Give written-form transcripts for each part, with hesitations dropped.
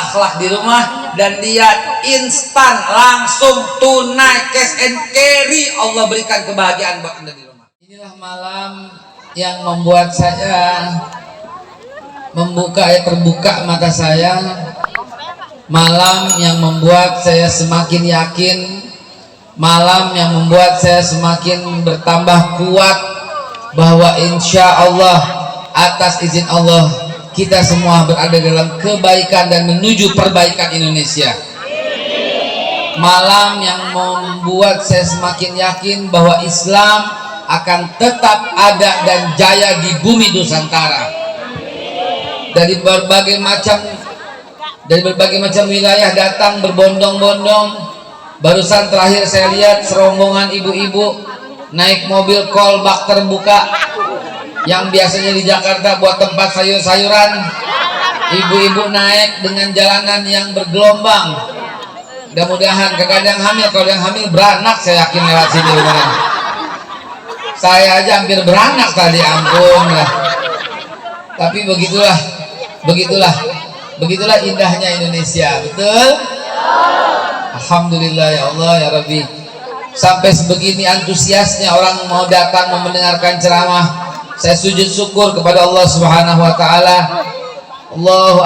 akhlak di rumah, dan lihat instan langsung tunai cash and carry Allah berikan kebahagiaan buat Anda di rumah. Inilah malam yang membuat saya terbuka mata saya, malam yang membuat saya semakin yakin, malam yang membuat saya semakin bertambah kuat bahwa insya Allah atas izin Allah kita semua berada dalam kebaikan dan menuju perbaikan Indonesia. Malam yang membuat saya semakin yakin bahwa Islam akan tetap ada dan jaya di bumi Nusantara. Dari berbagai macam wilayah datang berbondong-bondong. Barusan terakhir saya lihat serombongan ibu-ibu naik mobil kolbak terbuka yang biasanya di Jakarta buat tempat sayur-sayuran. Ibu-ibu naik dengan jalanan yang bergelombang. Mudah-mudahan kagak ada yang hamil. Kalau yang hamil beranak, saya yakin lewat sini beneran. Saya aja hampir beranak tadi, ampun lah. Tapi begitulah indahnya Indonesia, betul? Alhamdulillah ya Allah ya Rabbi. Sampai sebegini antusiasnya orang mau datang mendengarkan ceramah. Saya sujud syukur kepada Allah Subhanahu wa taala. Allahu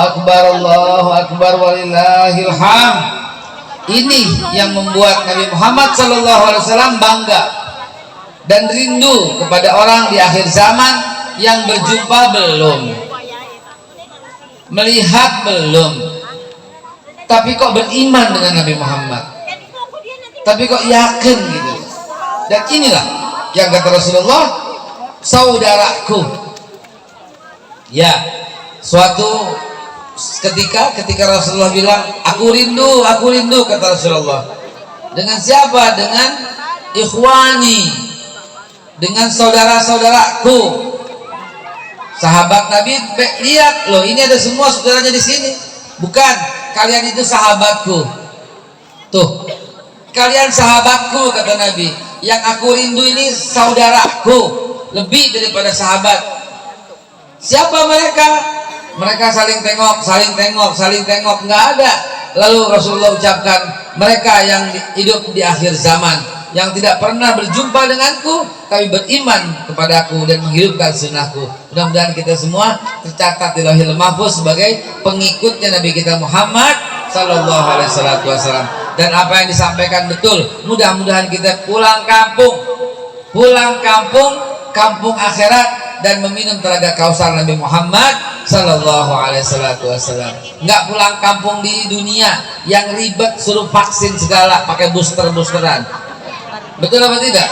akbar walillahil hamd. Ini yang membuat Nabi Muhammad SAW bangga dan rindu kepada orang di akhir zaman yang berjumpa belum, melihat belum, tapi kok beriman dengan Nabi Muhammad, tapi kok yakin gitu. Dan inilah yang kata Rasulullah, saudaraku. Ya, suatu ketika Rasulullah bilang aku rindu, kata Rasulullah. Dengan siapa? Dengan ikhwani, dengan saudara-saudaraku. Sahabat Nabi lihat, loh ini ada semua saudaranya di sini. Bukan, kalian itu sahabatku. Tuh, kalian sahabatku, kata Nabi. Yang aku rindu ini saudaraku, lebih daripada sahabat. Siapa mereka? Mereka saling tengok, nggak ada. Lalu Rasulullah ucapkan, mereka yang hidup di akhir zaman, yang tidak pernah berjumpa denganku, tapi beriman kepadaku dan menghidupkan sunnahku. Mudah-mudahan kita semua tercatat di Lauhil Mahfuz sebagai pengikutnya Nabi kita Muhammad Sallallahu Alaihi Wasallam. Dan apa yang disampaikan betul. Mudah-mudahan kita pulang kampung, kampung akhirat, dan meminum telaga kausar Nabi Muhammad Sallallahu Alaihi Wasallam. Nggak pulang kampung di dunia yang ribet suruh vaksin segala pakai boosteran. Betul apa tidak?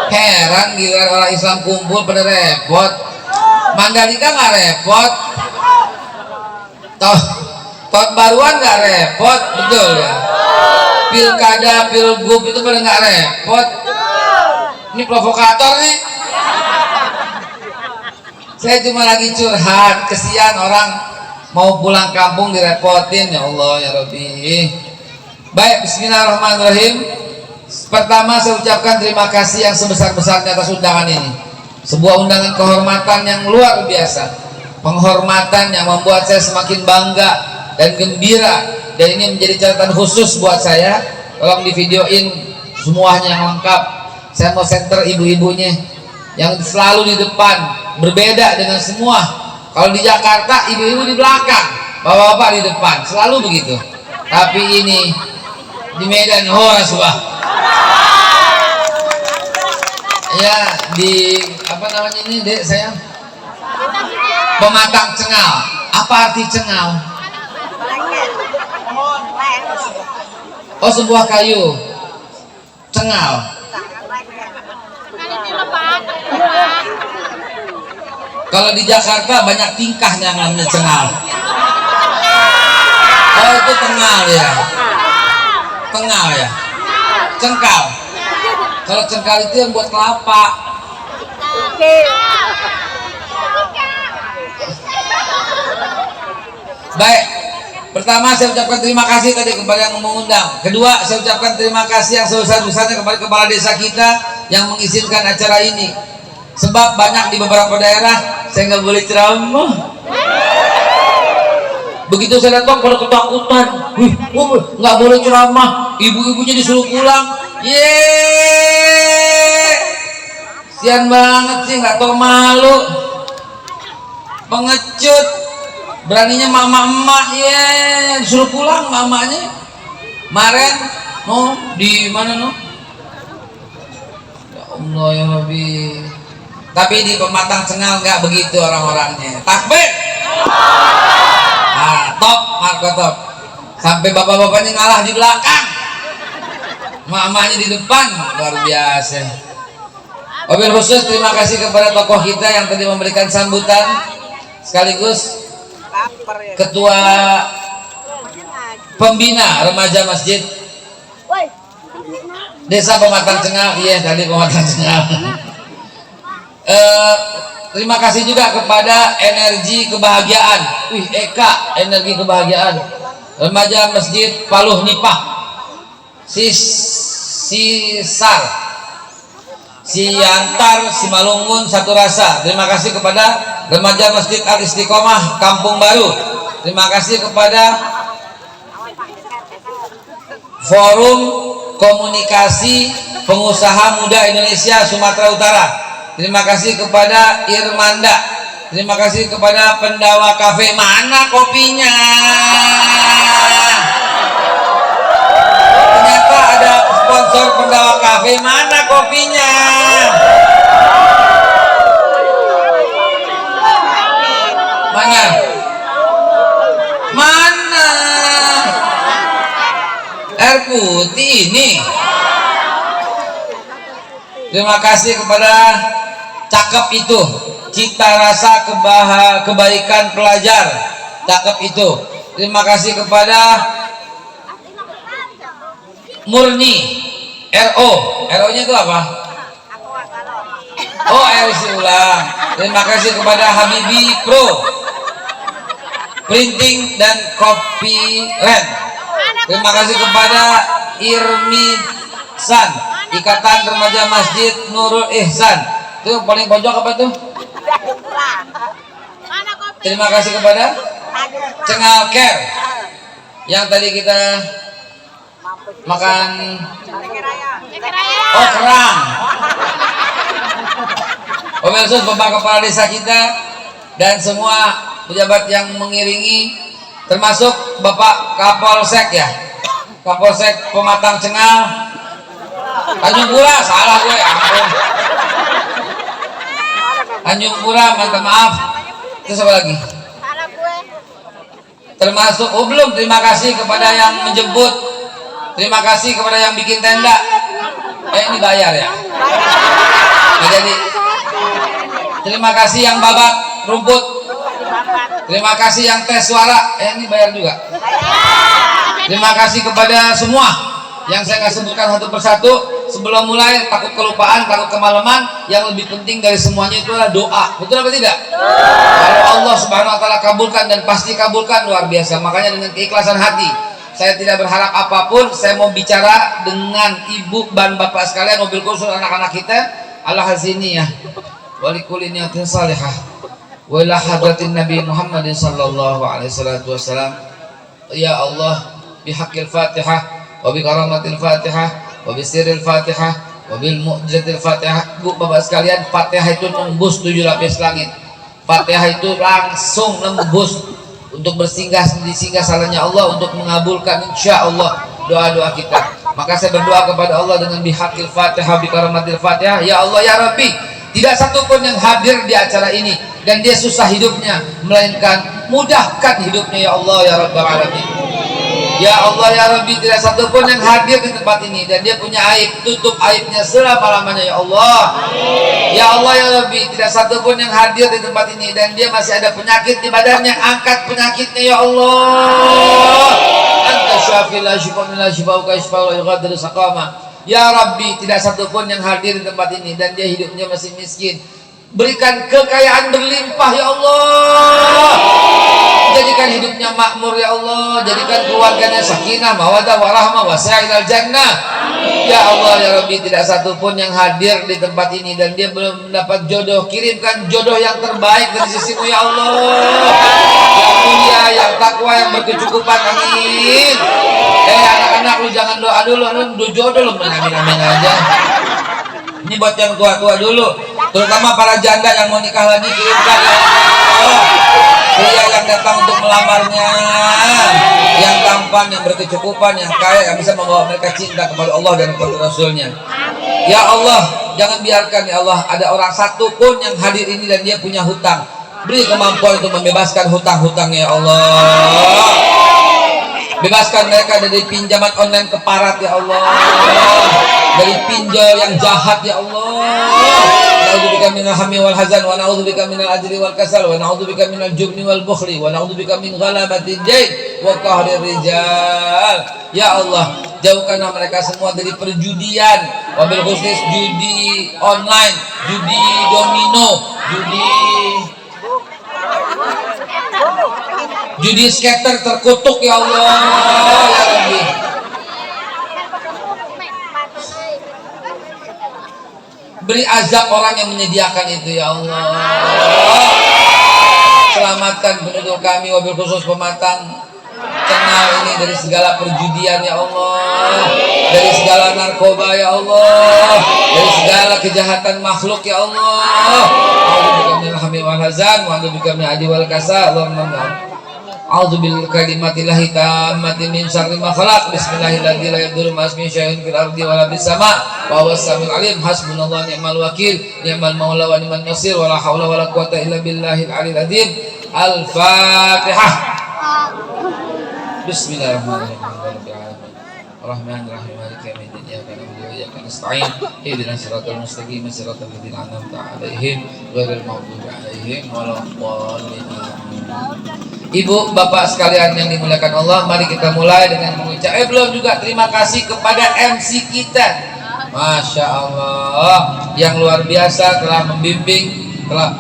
Heran giliran orang Islam kumpul pada repot. Mandalika nggak repot. Tahun baruan nggak repot, betul ya? Pilkada, pilgub itu pada nggak repot. Ini provokator nih. Saya cuma lagi curhat, kesian orang mau pulang kampung direpotin. Ya Allah ya Rabbi. Baik, bismillahirrahmanirrahim. Pertama saya ucapkan terima kasih yang sebesar-besarnya atas undangan ini. Sebuah undangan kehormatan yang luar biasa. Penghormatan yang membuat saya semakin bangga dan gembira. Dan ini menjadi catatan khusus buat saya. Tolong di videoin semuanya yang lengkap. Saya mau center ibu-ibunya yang selalu di depan, berbeda dengan semua. Kalau di Jakarta ibu-ibu di belakang, bapak-bapak di depan, selalu begitu. Tapi ini di Medan horas wah. Ya, di apa namanya ini, Dek, saya? Pematang cengal. Apa arti cengal? Oh, sebuah kayu. Cengal. Kalau di Jakarta banyak tingkah yang namanya cengal. Oh, itu tengal ya. Tengal ya. Cengkal. Kalau cengkal itu yang buat kelapa. Baik. Pertama saya ucapkan terima kasih tadi kepada yang mengundang. Kedua saya ucapkan terima kasih yang sebesar-besarnya kepada kepala desa kita yang mengizinkan acara ini. Sebab banyak di beberapa daerah saya nggak boleh ceramah. Begitu saya datang pada ketakutan, wih, nggak boleh ceramah, ibu-ibunya disuruh pulang. Yeay, sian banget sih, nggak tahu malu, pengecut, beraninya mama emak, disuruh pulang mamanya. Kemarin, di mana Ya Allah ya Rabbi. Tapi di Pematang Cengal nggak begitu orang-orangnya. Takbir. Nah, top, Marco top. Sampai bapak-bapaknya ngalah di belakang, mamanya di depan, luar biasa. Wabil khusus terima kasih kepada tokoh kita yang tadi memberikan sambutan, sekaligus ketua pembina remaja masjid Desa Pematang Cengal. Iya tadi Pematang Cengal. Terima kasih juga kepada energi kebahagiaan. Eka energi kebahagiaan. Remaja Masjid Paluh Nipah. Sisar, Siantar, Simalungun, Satu Rasa. Terima kasih kepada remaja Masjid Al Istiqomah Kampung Baru. Terima kasih kepada Forum Komunikasi Pengusaha Muda Indonesia Sumatera Utara. Terima kasih kepada Irmanda. Terima kasih kepada Pendawa Cafe. Mana kopinya? Ternyata ada sponsor Pendawa Cafe. Mana kopinya? Mana? Mana? Air putih ini. Terima kasih kepada Cakep Itu, Cita Rasa Kebaikan Pelajar, Cakep Itu. Terima kasih kepada Murni RO. RO-nya itu apa? Oh, RC ulang. Terima kasih kepada Habibi Pro Printing dan Copyright. Terima kasih kepada Irmi San, Ikatan Remaja Masjid Nurul Ihsan. Itu paling pojok apa tuh? Terima kasih kepada Cengal Care yang tadi kita makan. Oh, kerang. Pemirsa, Bapak Kepala Desa kita dan semua pejabat yang mengiringi, termasuk Bapak Kapolsek ya, Kapolsek Pematang Cengal, Tanjung Pura, salah gue, ampun. Tanjung Pura, minta maaf. Terus apa lagi? Termasuk, belum, terima kasih kepada yang menjemput, terima kasih kepada yang bikin tenda. Ini bayar ya? Nah, jadi terima kasih yang babat rumput, terima kasih yang tes suara. Ini bayar juga. Terima kasih kepada semua yang saya nggak sebutkan satu persatu. Sebelum mulai, takut kelupaan, takut kemalaman. Yang lebih penting dari semuanya itu adalah doa. Betul apa tidak? Kalau Allah Subhanahu Wa Taala kabulkan, dan pasti kabulkan, luar biasa. Makanya dengan keikhlasan hati, saya tidak berharap apapun. Saya mau bicara dengan ibu dan bapak sekalian, mobil khusus anak-anak kita. Allah haziniyah walikulli niyatin salihah wa ila hadratin Nabi Muhammadin sallallahu alaihi wasallam. Ya Allah, bihaqqil Fatihah wa bi karamatil Fatihah wa bi sirril Fatihah wa bil mu'jizatil Fatihah. Bu, bapak sekalian, Fatihah itu nembus 7 lapis langit. Fatihah itu langsung nembus untuk bersinggah di singgah salahnya Allah, untuk mengabulkan insya Allah doa-doa kita. Maka saya berdoa kepada Allah dengan bihaqqil Fatihah bi karamatil Fatihah. Ya Allah ya Rabbi, tidak satupun yang hadir di acara ini dan dia susah hidupnya, melainkan mudahkan hidupnya ya Allah ya Rabbal Alamin. Ya Allah ya Rabbi, tidak satupun yang hadir di tempat ini dan dia punya aib, tutup aibnya selama-lamanya ya Allah. Ya Allah ya Rabbi, tidak satupun yang hadir di tempat ini dan dia masih ada penyakit di badannya, angkat penyakitnya ya Allah. Anta syafil la syifa'u la syifa'u ka syifa'u yughadiru saqama. Ya Rabbi, tidak satupun yang hadir di tempat ini dan dia hidupnya masih miskin, berikan kekayaan berlimpah ya Allah. Jadikan hidupnya makmur ya Allah. Jadikan keluarganya sakinah, mawaddah, warahmah, wasa'ilal jannah. Ya Allah ya Rabbi, tidak satupun yang hadir di tempat ini dan dia belum mendapat jodoh, kirimkan jodoh yang terbaik dari sisimu ya Allah. yang mulia, yang takwa, yang berkecukupan. Amin. Anak-anak lu jangan doa dulu, lu jodoh lu amin-amin aja. Ini buat yang tua-tua dulu, terutama para janda yang mau nikah lagi, kirimkan ya Allah. Pria yang datang untuk melamarnya, yang tampan, yang berkecukupan, yang kaya, yang bisa membawa mereka cinta kepada Allah dan kepada Rasulnya. Ya Allah, jangan biarkan ya Allah ada orang satu pun yang hadir ini dan dia punya hutang. Beri kemampuan untuk membebaskan hutang-hutangnya ya Allah. Bebaskan mereka dari pinjaman online keparat ya Allah, dari pinjol yang jahat ya Allah. Na'udzubika minal hammi wal hazan, wa na'udzubika minal ajri wal kasal, wa na'udzubika minal jubni wal bukhli, wa na'udzubika min ghalabatil jaid wa qahrir rijal. Ya Allah, jauhkanlah mereka semua dari perjudian, wabil khusus judi online, judi domino, judi skater terkutuk ya Allah ya Rabbi. Beri azab orang yang menyediakan itu ya Allah. Selamatkan penduduk kami wabil khusus Pematang Cengal ini dari segala perjudian ya Allah, dari segala narkoba ya Allah, dari segala kejahatan makhluk ya Allah. A'udzubika minal hammi wal hazan, wa a'udzubika minal ajzi wal kasal. A'udzu bil kalimatillahi tammati min syarri ma khalaq. Bismillahirrahmanirrahim. La yadurru ma ismihi syai'un fil ardi wa la bis sama'. Wa huwas samiul alim. Hasbunallahu ni'mal wakil, ni'mal maula wa ni'man nasir. Wa la haula wa la quwwata illa billahil aliyil azim. Al-Fatihah. Bismillahirrahmanirrahim. Ar-Rahmanir-Rahim. Maliki yaumiddin. Iyyaka na'budu wa iyyaka nasta'in. Ihdinas siratal mustaqim, siratal ladzina an'amta 'alaihim ghairil maghdubi 'alaihim waladdallin. Ibu, bapak sekalian yang dimuliakan Allah, mari kita mulai dengan mengucap belum juga terima kasih kepada MC kita. Masya Allah, yang luar biasa telah membimbing, telah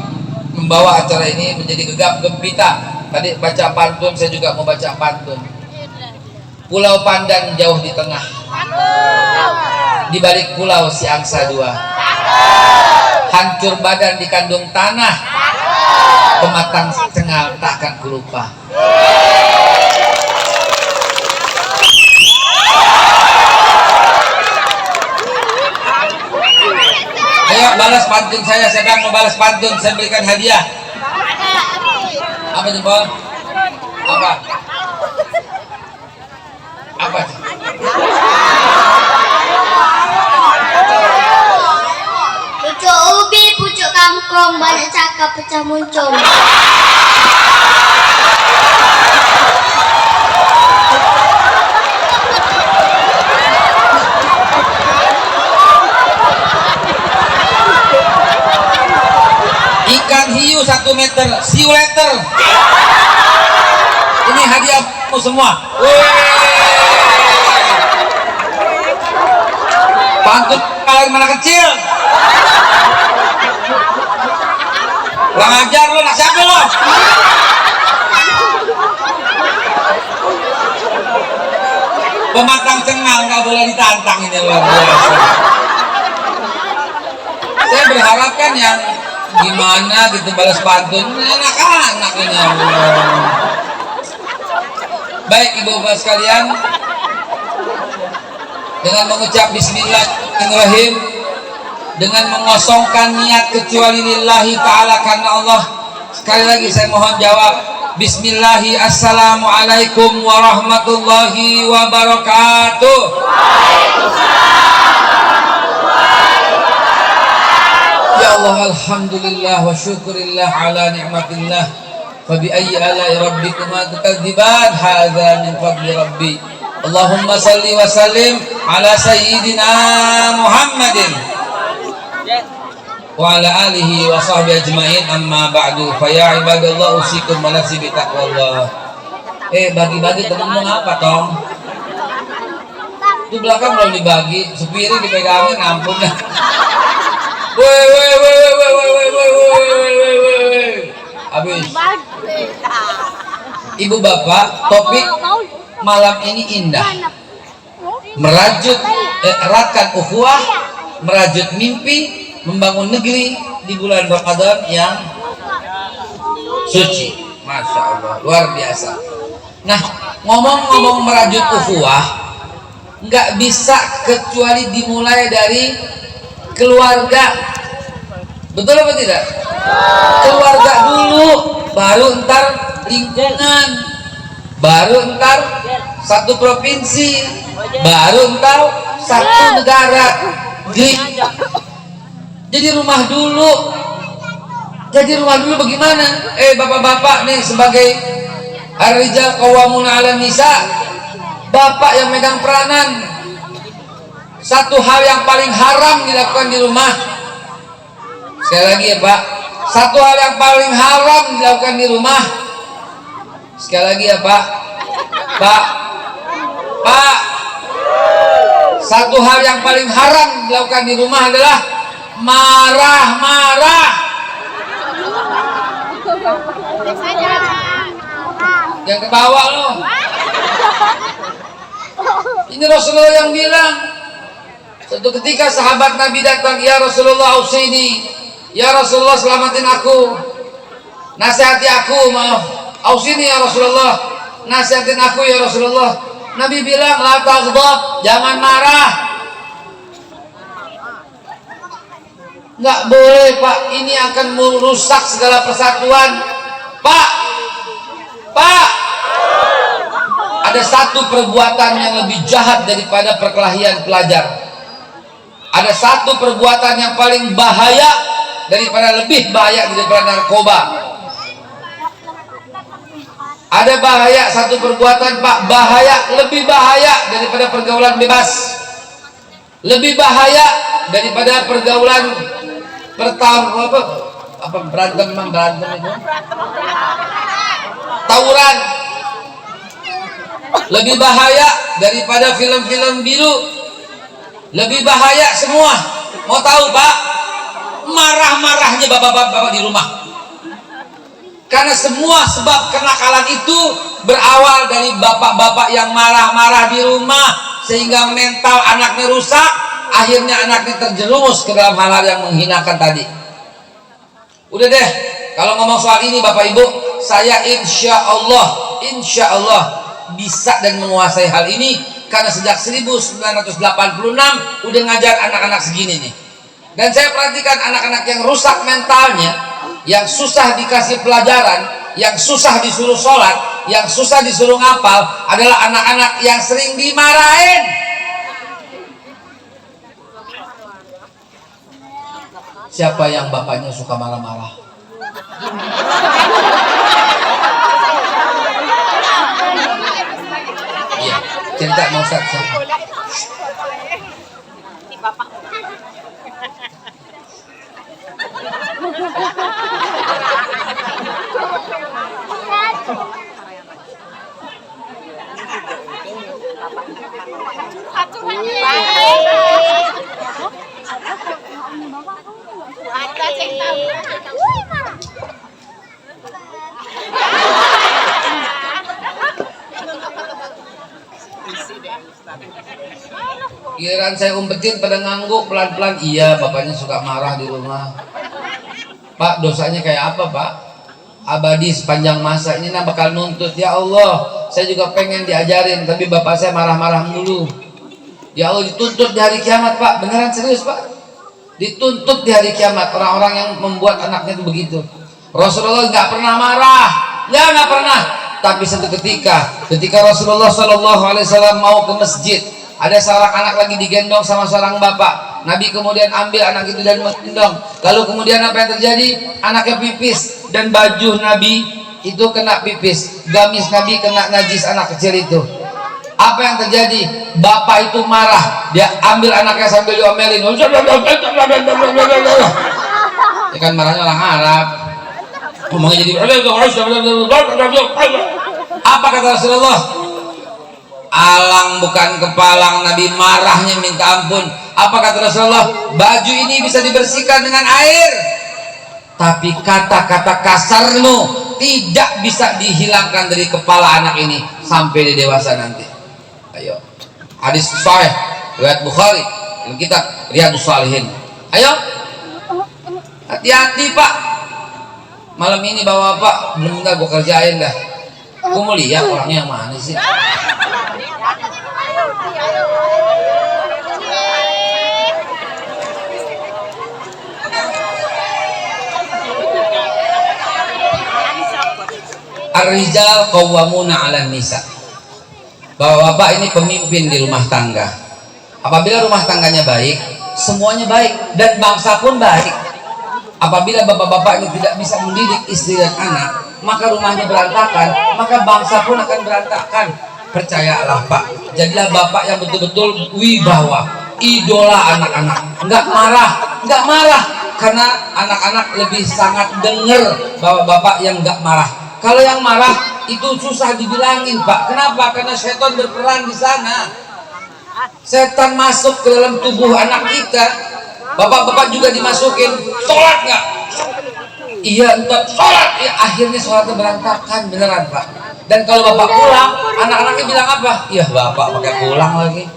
membawa acara ini menjadi gegap gempita. Tadi baca pantun, saya juga mau baca pantun. Pulau Pandan jauh di tengah, di balik pulau si angsa dua. Hancur badan di kandung tanah, Pematang Cengal takkan kulupa. Ayo balas pantun saya sedang mau balas pantun, saya berikan hadiah. Apa jempol? Apa? Apa? Pucuk ubi, pucuk kangkung, banyak cakap pecah muncung. Ikan hiu 1 meter, see you later. Ini hadiahmu semua. Pantun kalian mana kecil. Kurang ajar lo, nak siapa lo? Pematang Cengal nggak boleh ditantang, ini luar biasa. Saya berharap kan yang gimana gitu balas pantun anak-anak ini. Baik ibu bapak sekalian, dengan mengucap Bismillahirrahmanirrahim, dengan mengosongkan niat kecuali lillahi ta'ala karena Allah, sekali lagi saya mohon jawab Bismillahi, assalamualaikum warahmatullahi wabarakatuh. Ya Allah, alhamdulillah wa syukurillah ala ni'matillah, fa bi ayyi ala'i rabbikuma tukadziban, hadza min fadli rabbi. Allahumma salli wa sallim ala sayyidina Muhammadin wa ala alihi wa sahbihi ajma'in, amma ba'du. Fa ya ibadallah usikum wa nafsi bi taqwallah. Bagi-bagi temenmu apa Tom? Di belakang belum dibagi, supirnya dipegangin, ampun dah. Woi. Habis. Ibu bapak, topik malam ini indah. Merajut eratkan ukhuwah, merajut mimpi, membangun negeri di bulan Ramadan yang suci. Masya Allah, luar biasa. Nah, ngomong-ngomong merajut ukhuwah, nggak bisa kecuali dimulai dari keluarga. Betul apa tidak? Keluarga dulu, baru ntar lingkungan, baru ntar satu provinsi, baru ntar satu negara. Jadi rumah dulu. Jadi rumah dulu bagaimana? Bapak-bapak nih sebagai ar-rijal qawwamuna 'alan nisa, bapak yang megang peranan. Satu hal yang paling haram dilakukan di rumah. Sekali lagi ya Pak, satu hal yang paling haram dilakukan di rumah. Sekali lagi ya Pak, Pak, satu hal yang paling haram dilakukan di rumah adalah marah-marah. Yang ke bawah loh. Ini Rasulullah yang bilang. Suatu ketika sahabat Nabi datang, ya Rasulullah ausini, ya Rasulullah selamatin aku, nasihati aku, maaf, ausini ya Rasulullah, nasihatin aku ya Rasulullah. Nabi bilang, la taghdab, jangan marah. Nggak boleh Pak, ini akan merusak segala persatuan. Pak, ada satu perbuatan yang lebih jahat daripada perkelahian pelajar. Ada satu perbuatan yang paling bahaya daripada, lebih bahaya daripada narkoba. Ada bahaya satu perbuatan Pak, lebih bahaya daripada pergaulan bebas, lebih bahaya daripada pergaulan berantem itu, tawuran, lebih bahaya daripada film-film biru, lebih bahaya semua. Mau tahu Pak? Marah-marahnya bapak-bapak di rumah. Karena semua sebab kenakalan itu berawal dari bapak-bapak yang marah-marah di rumah, sehingga mental anaknya rusak, akhirnya anaknya terjerumus ke dalam hal-hal yang menghinakan tadi. Udah deh, kalau ngomong soal ini Bapak Ibu, saya insya Allah bisa dan menguasai hal ini, karena sejak 1986 udah ngajar anak-anak segini nih. Dan saya perhatikan anak-anak yang rusak mentalnya, yang susah dikasih pelajaran, yang susah disuruh sholat, yang susah disuruh ngapal, adalah anak-anak yang sering dimarahin. Siapa yang bapaknya suka marah-marah? Iya, cerita mau Ustaz. Giliran saya umpetin pada ngangguk pelan-pelan. Iya, bapaknya suka marah di rumah. Pak, dosanya kayak apa Pak? Abadi sepanjang masa. Ini bakal nuntut. Ya Allah, saya juga pengen diajarin, tapi bapak saya marah-marah mulu. Ya Allah, dituntut di hari kiamat Pak. Beneran serius Pak, dituntut di hari kiamat orang-orang yang membuat anaknya itu begitu. Rasulullah nggak pernah marah, ya nggak pernah. Tapi satu ketika Rasulullah SAW mau ke masjid, ada seorang anak lagi digendong sama seorang bapak. Nabi kemudian ambil anak itu dan menggendong. Lalu kemudian apa yang terjadi? Anaknya pipis dan baju Nabi itu kena pipis, gamis Nabi kena najis anak kecil itu. Apa yang terjadi? Bapak itu marah, dia ambil anaknya sambil diomelin. Ya kan marahnya orang Arab. Ngomongnya jadi apa kata Rasulullah? Alang bukan kepalang. Nabi marahnya minta ampun. Apa kata Rasulullah? Baju ini bisa dibersihkan dengan air, tapi kata-kata kasarmu tidak bisa dihilangkan dari kepala anak ini sampai dia dewasa nanti. Ayo, hadis sahih riwayat Bukhari dalam kitab Riyadhus Shalihin. Ayo, hati-hati Pak, malam ini bapak belum gue kerjain dah. Gue mau lihat orangnya yang mana sih. Ar-rijal qawwamuna 'alan nisa. Bahwa bapak ini pemimpin di rumah tangga. Apabila rumah tangganya baik, semuanya baik dan bangsa pun baik. Apabila bapak-bapak ini tidak bisa mendidik istri dan anak, maka rumahnya berantakan, maka bangsa pun akan berantakan. Percayalah Pak, jadilah bapak yang betul-betul wibawa, idola anak-anak. Nggak marah, karena anak-anak lebih sangat dengar bahwa bapak yang nggak marah. Kalau yang marah itu susah dibilangin Pak. Kenapa? Karena setan berperan di sana. Setan masuk ke dalam tubuh anak kita. Bapak-bapak juga dimasukin. Sholat nggak? Iya, entar sholat. Ya, akhirnya sholatnya berantakan beneran Pak. Dan kalau bapak pulang, anak-anaknya bilang apa? Iya bapak pakai pulang lagi.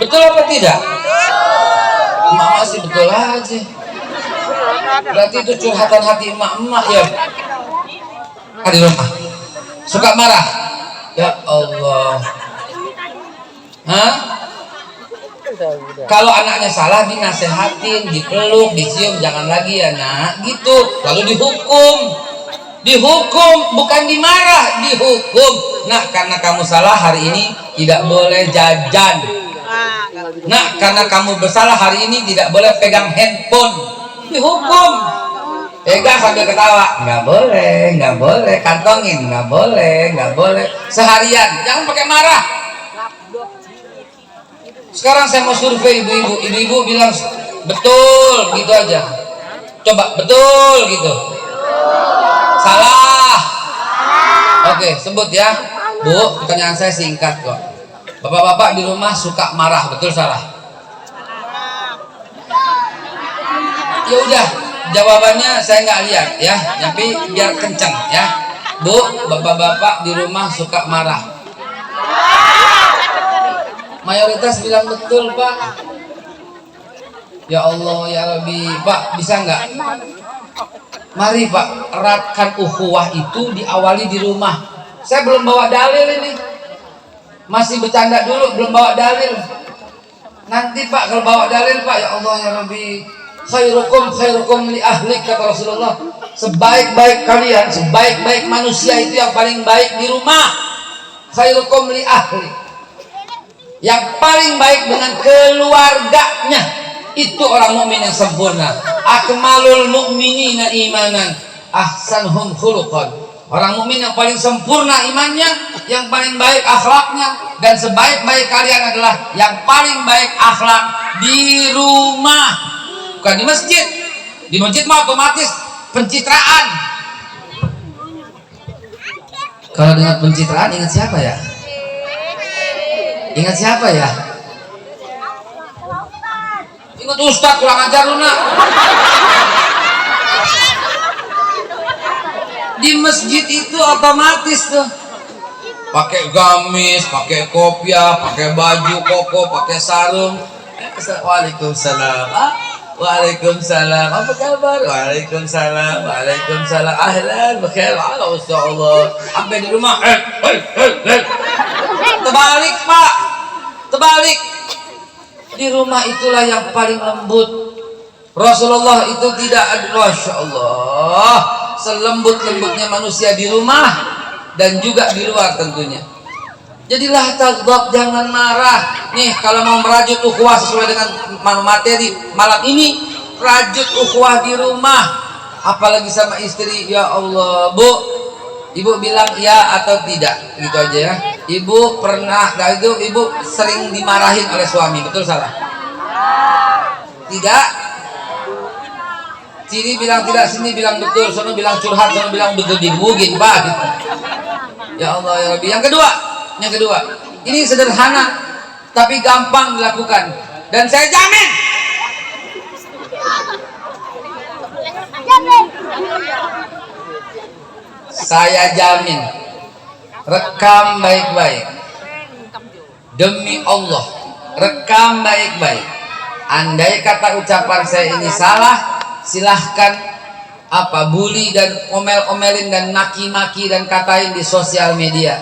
Betul apa tidak? Emak sih betul aja. Berarti itu curhatan hati emak-emak ya. Di rumah suka marah. Ya Allah. Hah? Kalau anaknya salah dinasehatin, dipeluk, dicium, jangan lagi ya nak, gitu. Lalu dihukum, bukan dimarah, dihukum. Nah, karena kamu salah hari ini tidak boleh jajan. Nah, karena kamu bersalah hari ini tidak boleh pegang handphone. Dihukum. Pegang sambil ketawa, nggak boleh, kantongin, nggak boleh, seharian, jangan pakai marah. Sekarang saya mau survei ibu-ibu bilang betul gitu aja, coba betul gitu, salah. Oke, sebut ya Bu, pertanyaan saya singkat kok. Bapak-bapak di rumah suka marah, betul salah? Ya udah, jawabannya saya nggak lihat ya, tapi biar kenceng ya. Bu, bapak-bapak di rumah suka marah. Mayoritas bilang betul Pak. Ya Allah ya Rabbi, Pak bisa nggak? Mari Pak, eratkan ukhuwah itu diawali di rumah. Saya belum bawa dalil ini, masih bercanda dulu, belum bawa dalil. Nanti Pak kalau bawa dalil Pak, ya Allah ya Rabbi, khairukum li ahlik, kata Rasulullah. Sebaik-baik kalian, sebaik-baik manusia itu yang paling baik di rumah. Khairukum li ahlik, yang paling baik dengan keluarganya. Itu orang mukmin yang sempurna. Akmalul mu'minina imanan ahsanhum khuluqan. Orang mukmin yang paling sempurna imannya, yang paling baik akhlaknya, dan sebaik-baik kalian adalah yang paling baik akhlak di rumah, bukan di masjid. Di masjid mah otomatis pencitraan. Kalau dengan pencitraan ingat siapa ya? Ingat siapa ya? Ingat Ustadz, kurang ajar lu nak. Di masjid itu otomatis tuh pakai gamis, pakai kopiah, pakai baju koko, pakai sarung. Waalaikumsalam. Waalaikumsalam. Apa kabar? Waalaikumsalam. Waalaikumsalam. Ahlan, bakhair. Allah. Sampai di rumah. Terbalik Pak, terbalik. Di rumah itulah yang paling lembut. Rasulullah itu tidak ada, Masya Allah, selembut-lembutnya manusia di rumah dan juga di luar tentunya. Jadilah taghdab, jangan marah. Nih kalau mau merajut ukhuwah sesuai dengan materi malam ini, rajut ukhuwah di rumah, apalagi sama istri. Ya Allah Bu, Ibu bilang ya atau tidak, gitu aja ya. Ibu pernah, nah itu ibu sering dimarahin oleh suami, betul salah? Tidak. Sini bilang tidak, sini bilang betul, sono bilang curhat, sono bilang betul, dimugin Pak. Gitu. Ya Allah ya Rabbi. Yang kedua, ini sederhana tapi gampang dilakukan, dan saya jamin. Saya jamin, rekam baik-baik, demi Allah, rekam baik-baik. Andai kata ucapan saya ini salah, silahkan apa bully dan omel-omelin dan maki-maki dan katain di sosial media.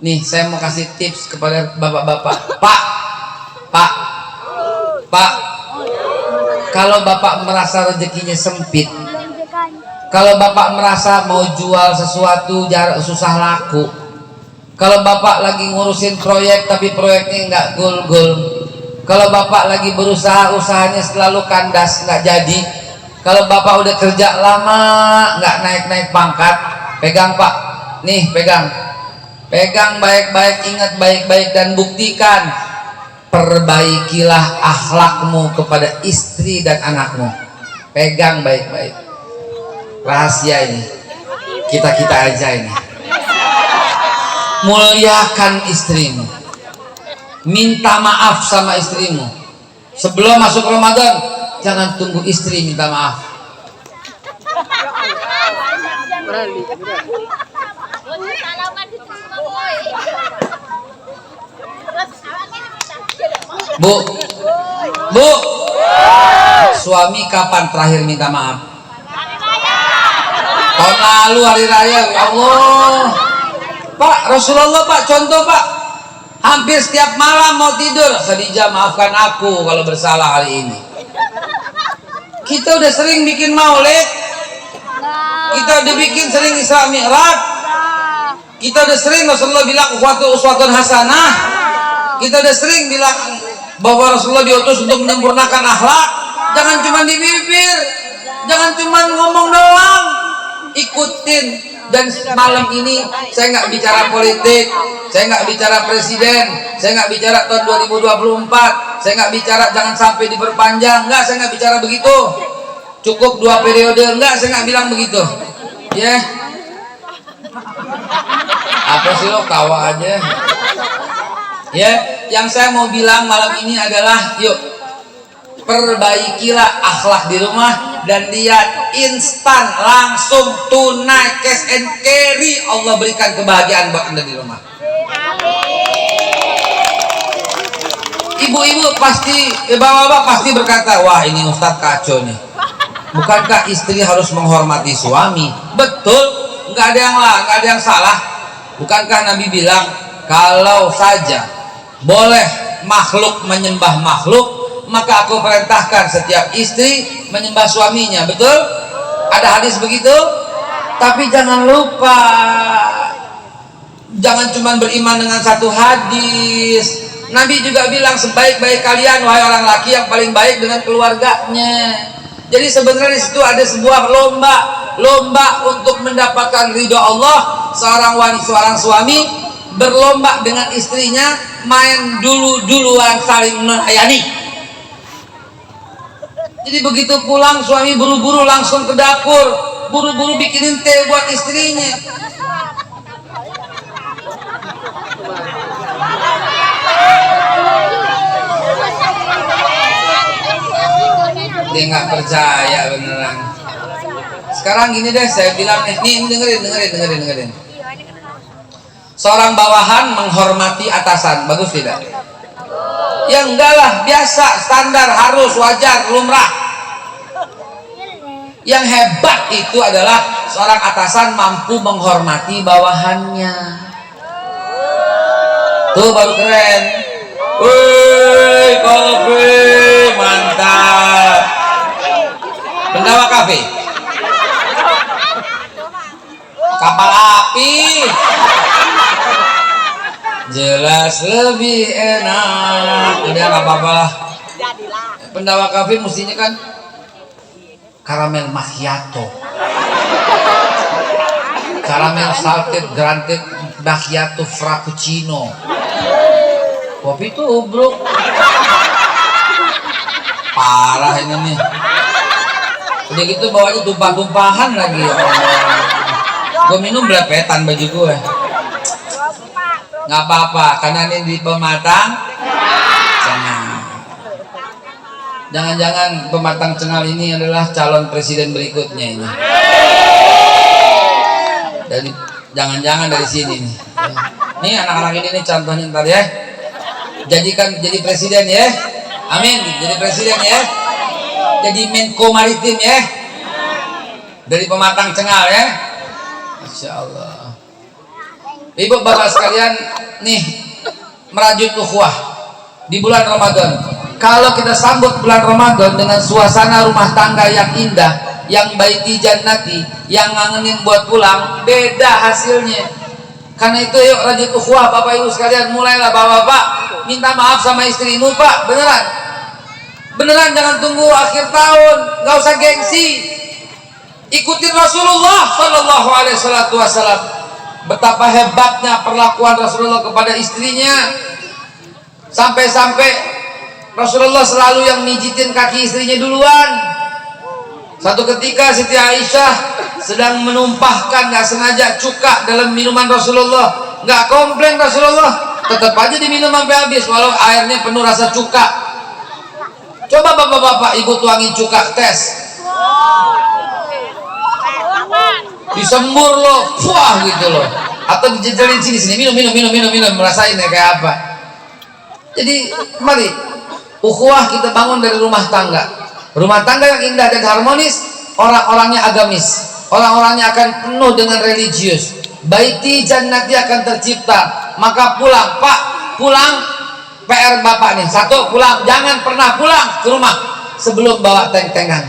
Nih saya mau kasih tips kepada bapak-bapak. Pak, kalau bapak merasa rezekinya sempit, kalau bapak merasa mau jual sesuatu susah laku, kalau bapak lagi ngurusin proyek tapi proyeknya nggak gol-gol, kalau bapak lagi berusaha usahanya selalu kandas nggak jadi, kalau bapak udah kerja lama nggak naik-naik pangkat, pegang pak, nih pegang baik-baik, ingat baik-baik dan buktikan. Perbaikilah akhlakmu kepada istri dan anakmu. Pegang baik-baik. Rahasia ini kita aja ini. Muliakan istrimu. Minta maaf sama istrimu. Sebelum masuk Ramadan, jangan tunggu istri minta maaf. Bu, suami kapan terakhir minta maaf? Tahun lalu hari raya. Ya Allah, Pak Rasulullah, Pak contoh Pak, hampir setiap malam mau tidur, Khadijah maafkan aku kalau bersalah hari ini. Kita udah sering bikin maulid, kita udah bikin sering Isra Mi'raj, kita udah sering Rasulullah bilang uswatun hasanah, kita udah sering bilang bahwa Rasulullah diutus untuk menyempurnakan akhlak. Jangan cuma di bibir, jangan cuma ngomong doang, ikutin. Dan malam ini saya nggak bicara politik, saya nggak bicara presiden, saya nggak bicara tahun 2024, saya nggak bicara jangan sampai diperpanjang, nggak, saya nggak bicara begitu, cukup 2 periode, nggak, saya nggak bilang begitu ya. Apa sih lo tawa aja ya. Yang saya mau bilang malam ini adalah yuk perbaikilah akhlak di rumah dan lihat instan, langsung, tunai, cash and carry, Allah berikan kebahagiaan buat Anda di rumah. Ibu-ibu pasti, bapak-bapak pasti berkata, wah ini Ustadz kacau nih. Bukankah istri harus menghormati suami? Betul, nggak ada yang salah. Bukankah Nabi bilang kalau saja boleh makhluk menyembah makhluk, maka aku perintahkan setiap istri menyembah suaminya. Betul? Ada hadis begitu? Tapi jangan lupa, jangan cuma beriman dengan satu hadis. Nabi juga bilang sebaik-baik kalian wahai orang laki yang paling baik dengan keluarganya. Jadi sebenarnya di situ ada sebuah lomba untuk mendapatkan ridho Allah. Seorang suami berlomba dengan istrinya, main duluan saling melayani. Jadi begitu pulang suami buru-buru langsung ke dapur, buru-buru bikinin teh buat istrinya. Dia nggak percaya beneran. Sekarang gini deh, saya bilang nih dengerin. Seorang bawahan menghormati atasan, bagus tidak? Ya enggak lah, biasa, standar, harus, wajar, lumrah. Yang hebat itu adalah seorang atasan mampu menghormati bawahannya. Tuh baru keren. Wih, kopi, mantap. Pendawa kafe, kapal api, jelas lebih enak. Udah nggak apa-apa lah. Pendawa kafe mestinya kan karamel macchiato, karamel salted granted macchiato frappuccino. Kopi tubruk, parah ini nih. Udah gitu bawanya tumpah-tumpahan lagi. Gue minum belepetan baju gue. Nggak apa-apa, karena ini di pematang jangan-jangan pematang cengal ini adalah calon presiden berikutnya ini. Dari jangan-jangan dari sini nih. Nih anak-anak ini nih contohnya ntar ya. Jadi presiden ya. Amin, jadi presiden ya. Jadi Menko Maritim ya. dari pematang cengal ya. Masya Allah. Ibu bapak sekalian, nih merajut ukhuwah di bulan Ramadan. Kalau kita sambut bulan Ramadan dengan suasana rumah tangga yang indah, yang baiti jannati, yang ngangenin buat pulang, beda hasilnya. Karena itu yuk rajut ukhuwah bapak ibu sekalian, mulailah bapak-bapak minta maaf sama istrimu pak, beneran jangan tunggu akhir tahun, nggak usah gengsi. Ikutin Rasulullah Shallallahu Alaihi Wasallam. Betapa hebatnya perlakuan Rasulullah kepada istrinya, sampai-sampai Rasulullah selalu yang mijitin kaki istrinya duluan. Satu ketika Siti Aisyah sedang menumpahkan nggak sengaja cuka dalam minuman Rasulullah, nggak komplain Rasulullah, tetap aja diminum sampai habis walau airnya penuh rasa cuka. Coba bapak-bapak ibu tuangin cuka, tes, disembur loh, wah gitu loh, atau dijejelin sini minum, merasain ya kayak apa. Jadi mari ukhuwah kita bangun dari rumah tangga yang indah dan harmonis, orang-orangnya agamis, orang-orangnya akan penuh dengan religius, baiti jannati akan tercipta. Maka pulang pak, pulang, PR bapak nih, satu, pulang jangan pernah pulang ke rumah sebelum bawa teng-tengan,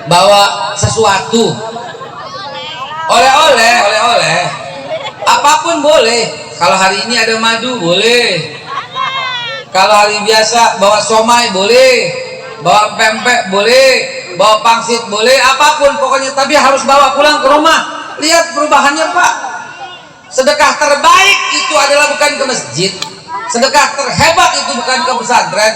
bawa sesuatu, oleh-oleh, apapun boleh. Kalau hari ini ada madu boleh, kalau hari biasa bawa somai boleh, bawa pempek boleh, bawa pangsit boleh, apapun pokoknya, tapi harus bawa pulang ke rumah. Lihat perubahannya pak. Sedekah terbaik itu adalah bukan ke masjid, sedekah terhebat itu bukan ke pesantren,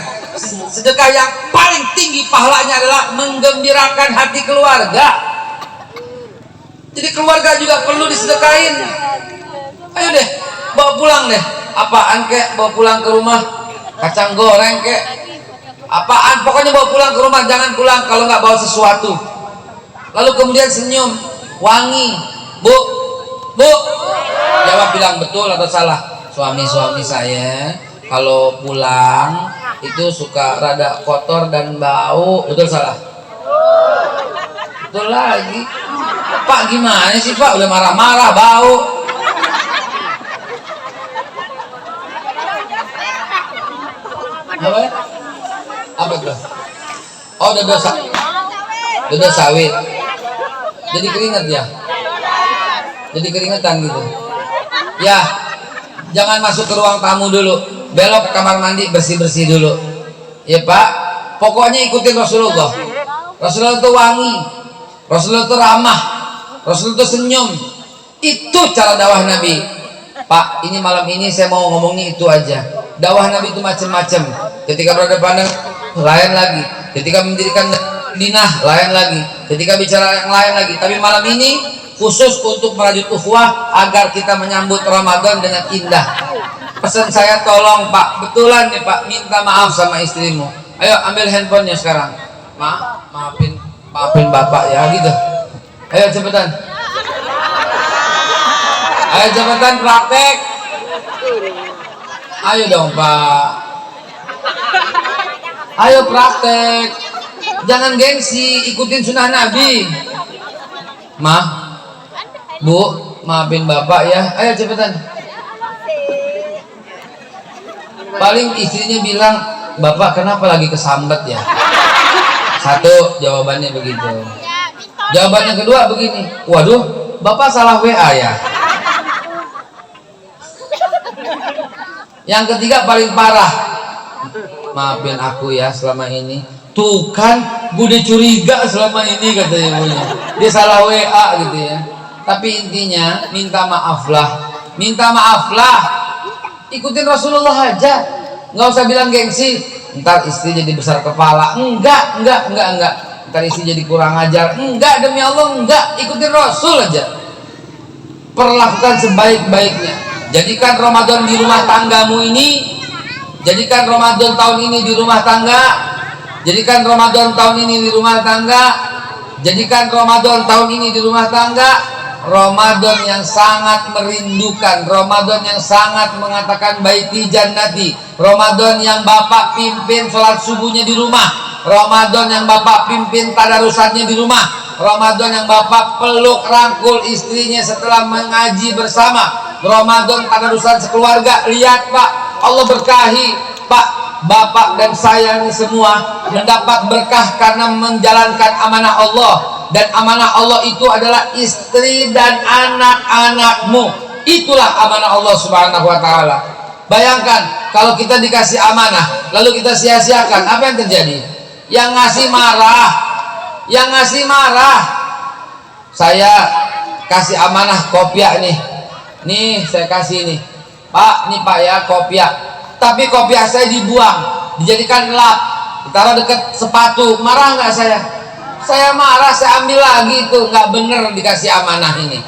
sedekah yang paling tinggi pahalanya adalah menggembirakan hati keluarga. Jadi keluarga juga perlu disedekahin. Ayo deh, bawa pulang deh, apaan kek, bawa pulang ke rumah, kacang goreng kek, apaan, pokoknya bawa pulang ke rumah. Jangan pulang kalau nggak bawa sesuatu. Lalu kemudian senyum, wangi, bu, jawab, bilang betul atau salah. Suami saya kalau pulang itu suka rada kotor dan bau, betul salah? Betul lagi. Pak gimana sih pak, udah marah-marah bau. Apa tuh? Oh, dada sawit. Jadi keringat ya? Jadi keringetan gitu. Ya, jangan masuk ke ruang tamu dulu, belok ke kamar mandi, bersih-bersih dulu. Ya pak, pokoknya ikutin Rasulullah. Rasulullah itu wangi, Rasulullah itu ramah, Rasulullah itu senyum. Itu cara dakwah Nabi. Pak, ini malam ini saya mau ngomongnya itu aja. Dakwah Nabi itu macam-macam. Ketika berhadapan lain lagi, ketika mendirikan dinah lain lagi, ketika bicara yang lain lagi. Tapi malam ini khusus untuk merajut ukhuwah agar kita menyambut Ramadan dengan indah. Pesan saya, tolong pak, betulan nih pak, minta maaf sama istrimu. Ayo ambil handphonenya sekarang. Maafin bapak ya gitu. Ayo cepetan. Ayo cepetan praktek. Ayo dong pak. Ayo praktek. Jangan gengsi, ikutin sunnah Nabi. Bu, maafin bapak ya. Ayo cepetan. Paling istrinya bilang, bapak kenapa lagi kesambet ya? Satu, jawabannya begitu. Jawabannya kedua begini, waduh, bapak salah WA ya. Yang ketiga paling parah, maafin aku ya selama ini. Tuh kan, gue udah curiga selama ini kata ibunya. Dia salah WA gitu ya. Tapi intinya minta maaflah, ikutin Rasulullah aja, nggak usah bilang gengsi. Ntar istri jadi besar kepala, enggak. Ntar istri jadi kurang ajar, enggak, demi Allah enggak. Ikutin Rasul aja, perlakukan sebaik-baiknya. Jadikan Ramadan di rumah tanggamu ini, jadikan Ramadan tahun ini di rumah tangga, jadikan Ramadan tahun ini di rumah tangga, jadikan Ramadan tahun ini di rumah tangga. Ramadan yang sangat merindukan, Ramadan yang sangat mengatakan baiti jannati, Ramadan yang bapak pimpin sholat subuhnya di rumah, Ramadan yang bapak pimpin tadarusannya di rumah, Ramadan yang bapak peluk rangkul istrinya setelah mengaji bersama, Ramadan tadarusan sekeluarga. Lihat Pak, Allah berkahi Pak, bapak dan saya ini semua mendapat berkah karena menjalankan amanah Allah. Dan amanah Allah itu adalah istri dan anak-anakmu. Itulah amanah Allah Subhanahu wa Ta'ala. Bayangkan kalau kita dikasih amanah lalu kita sia-siakan, apa yang terjadi? Yang ngasih marah, yang ngasih marah. Saya kasih amanah kopiah nih saya kasih nih Pak, nih Pak ya kopiah, tapi kopiah saya dibuang, dijadikan lap, ditaruh dekat sepatu. Marah nggak saya? Saya marah, saya ambil lagi. Itu nggak bener dikasih amanah ini.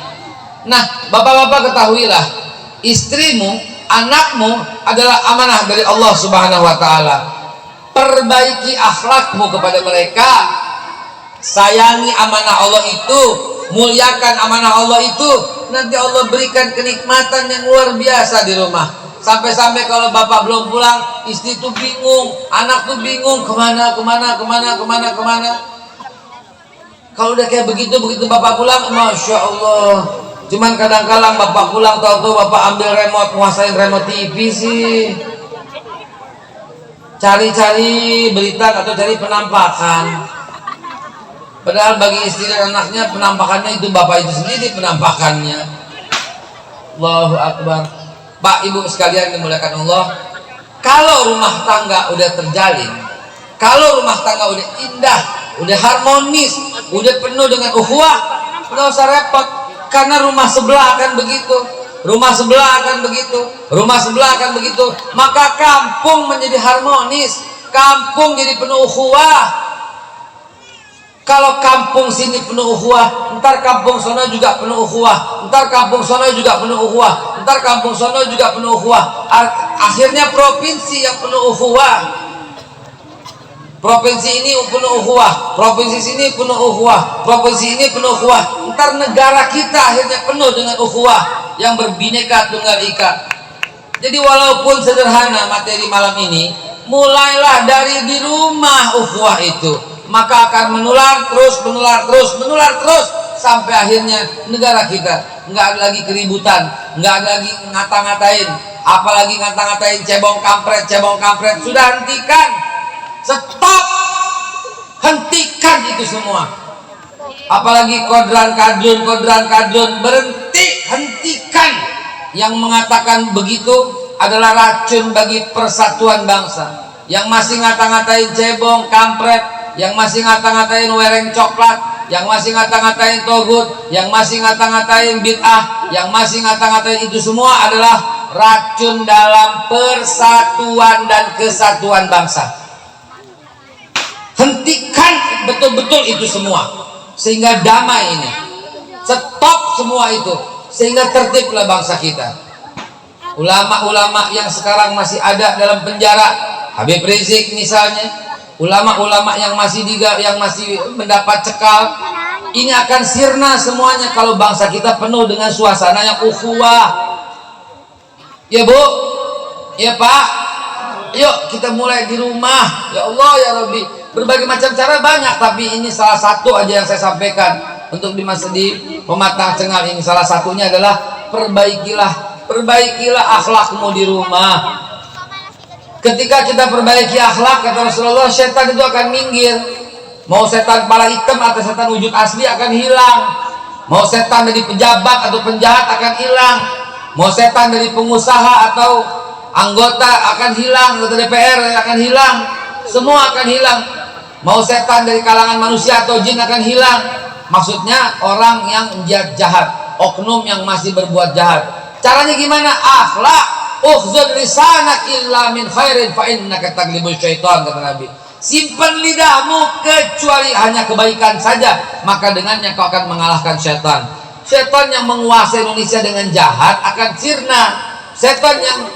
Nah bapak-bapak ketahuilah, istrimu, anakmu adalah amanah dari Allah Subhanahu wa Ta'ala. Perbaiki akhlakmu kepada mereka, sayangi amanah Allah itu, muliakan amanah Allah itu. Nanti Allah berikan kenikmatan yang luar biasa di rumah. Sampai-sampai kalau bapak belum pulang, istri tuh bingung, anak tuh bingung, kemana. Kalau udah kayak begitu bapak pulang, Masya Allah. Cuman kadang-kadang bapak pulang tahu-tahu bapak ambil remote, nguasain remote TV sih. Cari-cari berita atau cari penampakan. Padahal bagi istri dan anaknya penampakannya itu bapak itu sendiri penampakannya. Allahu Akbar. Pak Ibu sekalian dimuliakan Allah, kalau rumah tangga udah terjalin, kalau rumah tangga udah indah, udah harmonis, udah penuh dengan ukhuwah, nggak usah repot. Karena rumah sebelah akan begitu, rumah sebelah akan begitu, rumah sebelah akan begitu. Maka kampung menjadi harmonis, kampung jadi penuh ukhuwah. Kalau kampung sini penuh ukhuwah, ntar kampung sono juga penuh ukhuwah, ntar kampung sono juga penuh ukhuwah, ntar kampung sono juga penuh ukhuwah. Akhirnya provinsi yang penuh ukhuwah. Provinsi ini penuh ukhuwah, provinsi sini penuh ukhuwah, provinsi ini penuh ukhuwah. Ntar negara kita akhirnya penuh dengan ukhuwah yang berbineka tunggal ika. Jadi walaupun sederhana materi malam ini, mulailah dari di rumah ukhuwah itu, maka akan menular terus sampai akhirnya negara kita nggak ada lagi keributan, nggak ada lagi ngata-ngatain, apalagi ngata-ngatain cebong kampret. Sudah hentikan. Stop, hentikan itu semua. Apalagi kodran kadrun, berhenti, hentikan. Yang mengatakan begitu adalah racun bagi persatuan bangsa. Yang masih ngata-ngatain cebong kampret, yang masih ngata-ngatain wereng coklat, yang masih ngata-ngatain togut, yang masih ngata-ngatain bid'ah, yang masih ngata-ngatain itu semua adalah racun dalam persatuan dan kesatuan bangsa. Hentikan betul-betul itu semua sehingga damai ini. Stop semua itu sehingga tertiblah bangsa kita. Ulama-ulama yang sekarang masih ada dalam penjara, Habib Rizik misalnya, ulama-ulama yang masih mendapat cekal, ini akan sirna semuanya kalau bangsa kita penuh dengan suasana yang ukhuwah. Ya Bu, ya Pak, yuk kita mulai di rumah. Ya Allah ya Rabbi. Berbagai macam cara banyak, tapi ini salah satu aja yang saya sampaikan untuk di pematang cengal ini. Salah satunya adalah perbaikilah akhlakmu di rumah. Ketika kita perbaiki akhlak, kata Rasulullah, setan itu akan minggir. Mau setan kepala hitam atau setan wujud asli akan hilang. Mau setan dari pejabat atau penjahat akan hilang. Mau setan dari pengusaha atau anggota akan hilang, atau DPR akan hilang. Semua akan hilang. Mau setan dari kalangan manusia atau jin akan hilang. Maksudnya orang yang jahat, oknum yang masih berbuat jahat. Caranya gimana? Akhlak. Ukhzul lisanak illa min khairin fa innaka taglibul syaitan, kata Nabi. Simpan lidahmu kecuali hanya kebaikan saja, maka dengannya kau akan mengalahkan syaitan. Syaitan yang menguasai Indonesia dengan jahat akan sirna. Syaitan yang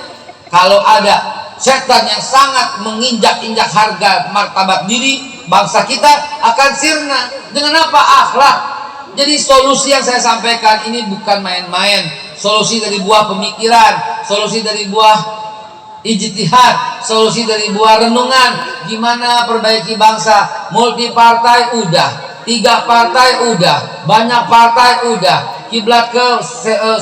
kalau ada setan yang sangat menginjak-injak harga martabat diri bangsa kita akan sirna. Dengan apa? Akhlak. Jadi solusi yang saya sampaikan ini bukan main-main. Solusi dari buah pemikiran, solusi dari buah ijtihad, solusi dari buah renungan. Gimana perbaiki bangsa? Multi partai udah, 3 partai udah, banyak partai udah, kiblat ke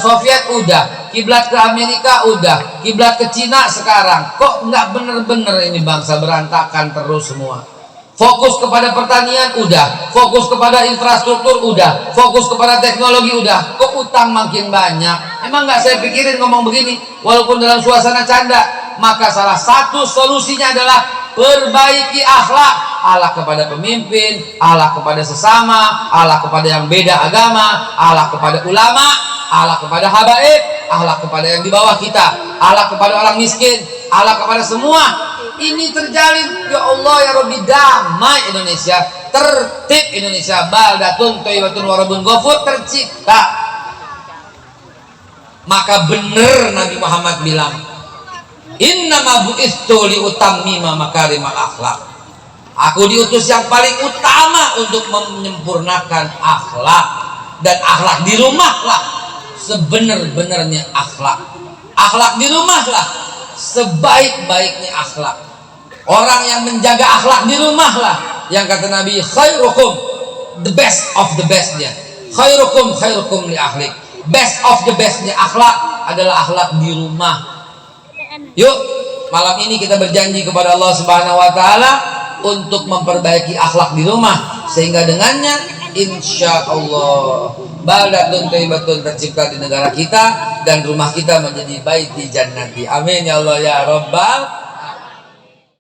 Soviet udah, kiblat ke Amerika udah, kiblat ke Cina sekarang. Kok nggak bener-bener ini bangsa, berantakan terus semua. Fokus kepada pertanian udah, fokus kepada infrastruktur udah, fokus kepada teknologi udah. Kok utang makin banyak? Emang nggak saya pikirin ngomong begini walaupun dalam suasana canda? Maka salah satu solusinya adalah perbaiki akhlak. Akhlak kepada pemimpin, akhlak kepada sesama, akhlak kepada yang beda agama, akhlak kepada ulama, akhlak kepada habaib, akhlak kepada yang di bawah kita, akhlak kepada orang miskin, akhlak kepada semua. Ini terjalin, ya Allah ya Rabbi, damai Indonesia, tertib Indonesia, baldatun thayyibatun warabun ghafur, tercipta. Maka benar Nabi Muhammad bilang, innama bu'istu liutammima makarimal akhlak. Aku diutus yang paling utama untuk menyempurnakan akhlak, dan akhlak di rumahlah sebenar-benarnya akhlak. Akhlak di rumahlah sebaik-baiknya akhlak. Orang yang menjaga akhlak di rumahlah yang kata Nabi, khairukum, the best of the bestnya. Khairukum li ahlik. Best of the bestnya akhlak adalah akhlak di rumah. Yuk, malam ini kita berjanji kepada Allah Subhanahu wa taala untuk memperbaiki akhlak di rumah, sehingga dengannya insya Allah baldatun thayyibatun tercipta di negara kita dan rumah kita menjadi baiti jannati. Amin ya Allah ya Rabbal